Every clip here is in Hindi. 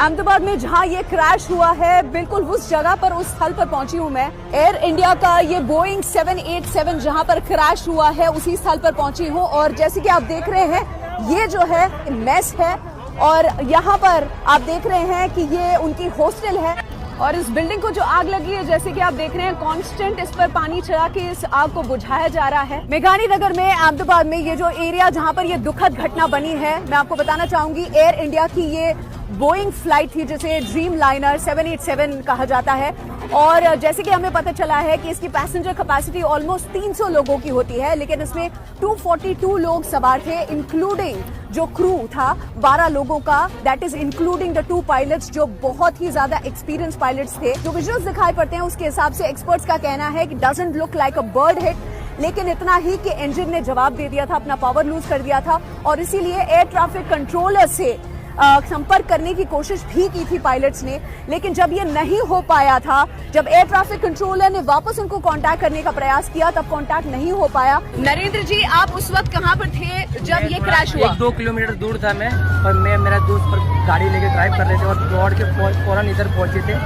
अहमदाबाद में जहां ये क्रैश हुआ है, बिल्कुल उस जगह पर, उस स्थल पर पहुंची हूं मैं। एयर इंडिया का ये बोइंग 787 जहां पर क्रैश हुआ है, उसी स्थल पर पहुंची हूं। और जैसे कि आप देख रहे हैं, ये जो है मेस है और यहाँ पर आप देख रहे हैं कि ये उनकी हॉस्टल है। और इस बिल्डिंग को जो आग लगी है, जैसे कि आप देख रहे हैं, कांस्टेंट इस पर पानी चढ़ा के इस आग को बुझाया जा रहा है। मेघानी नगर में, अहमदाबाद में, ये जो एरिया जहां पर ये दुखद घटना बनी है, मैं आपको बताना चाहूंगी, एयर इंडिया की ये बोइंग फ्लाइट थी जिसे ड्रीम लाइनर 787 कहा जाता है। और जैसे कि हमें पता चला है कि इसकी पैसेंजर कैपेसिटी ऑलमोस्ट 300 लोगों की होती है, लेकिन इसमें 242 लोग सवार थे, इंक्लूडिंग जो क्रू था 12 लोगों का, that is including the 2 pilots जो बहुत ही ज्यादा एक्सपीरियंस पायलट्स थे। जो विजुअल्स दिखाई पड़ते हैं उसके हिसाब से एक्सपर्ट्स का कहना है कि doesn't look like a bird hit, लेकिन इतना ही कि इंजन ने जवाब दे दिया था, अपना पावर लूज कर दिया था। और इसीलिए एयर ट्रैफिक कंट्रोलर से संपर्क करने की कोशिश भी की थी पायलट्स ने, लेकिन जब ये नहीं हो पाया था, जब एयर ट्रैफिक कंट्रोलर ने वापस उनको कांटेक्ट करने का प्रयास किया, तब कांटेक्ट नहीं हो पाया। नरेंद्र जी, आप उस वक्त कहां पर थे जब ये क्रैश हुआ? 1-2 किलोमीटर दूर था मैं, और मैं मेरा दोस्त पर गाड़ी लेके ड्राइव कर रहे थे और दौड़ के फौरन इधर पहुंचे थे।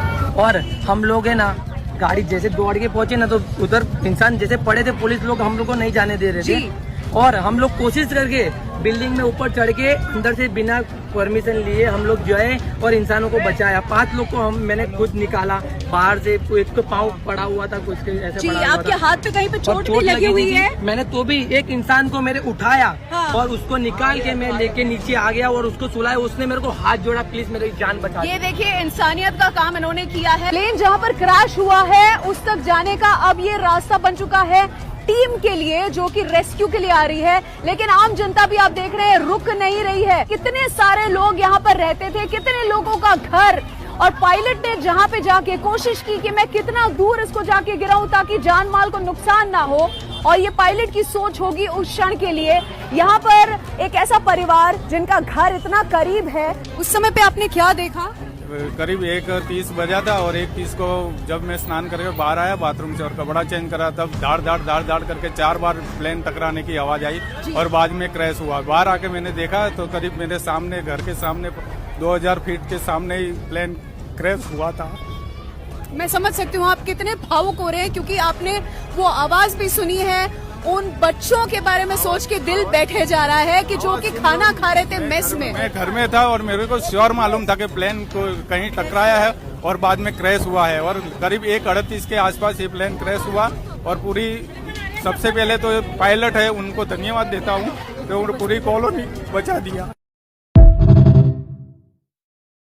और हम लोग है ना, गाड़ी जैसे दौड़ के पहुंचे ना, तो उधर इंसान जैसे पड़े थे, पुलिस लोग हम लोग को नहीं जाने दे रहे थे। और हम लोग कोशिश करके बिल्डिंग में ऊपर चढ़ के अंदर से बिना परमिशन लिए हम लोग जो है और इंसानों को बचाया। 5 लोग को मैंने खुद निकाला बाहर से। एक तो पाँव पड़ा हुआ था, कुछ ऐसे पड़ा हुआ आपके हाथ पे कहीं पे चोट भी लगी हुई है? मैंने तो भी एक इंसान को मेरे उठाया और उसको निकाल के मैं लेके नीचे आ गया और उसको सुलाया। उसने मेरे को हाथ जोड़ा, प्लीज मेरी जान बचा। ये देखिए, इंसानियत का काम इन्होंने किया है। प्लेन जहाँ पर क्रैश हुआ है उस तक जाने का अब ये रास्ता बन चुका है टीम के लिए, जो कि रेस्क्यू के लिए आ रही है। लेकिन आम जनता भी आप देख रहे हैं रुक नहीं रही है। कितने सारे लोग यहाँ पर रहते थे, कितने लोगों का घर, और पायलट ने जहाँ पे जाके कोशिश की कि मैं कितना दूर इसको जाके गिराऊं ताकि जान माल को नुकसान ना हो। और ये पायलट की सोच होगी उस क्षण के लिए। यहाँ पर एक ऐसा परिवार जिनका घर इतना करीब है, उस समय पे आपने क्या देखा? करीब 1:30 बजा था और 1:30 को जब मैं स्नान करके बाहर आया बाथरूम से और कपड़ा चेंज करा, तब दाड़ करके 4 बार प्लेन टकराने की आवाज आई और बाद में क्रैश हुआ। बाहर आके मैंने देखा तो करीब मेरे सामने, घर के सामने 2000 फीट के सामने ही प्लेन क्रैश हुआ था। मैं समझ सकती हूँ आप कितने भावुक हो रहे हैं, क्योंकि आपने वो आवाज भी सुनी है। उन बच्चों के बारे में सोच के दिल बैठे जा रहा है कि जो कि खाना खा रहे थे मेस में। मैं घर में था और मेरे को श्योर मालूम था कि प्लेन को कहीं टकराया है और बाद में क्रैश हुआ है। और करीब 1:38 के आसपास ये प्लेन क्रैश हुआ। और पूरी, सबसे पहले तो पायलट है, उनको धन्यवाद देता हूँ कि पूरी कॉलोनी बचा दिया।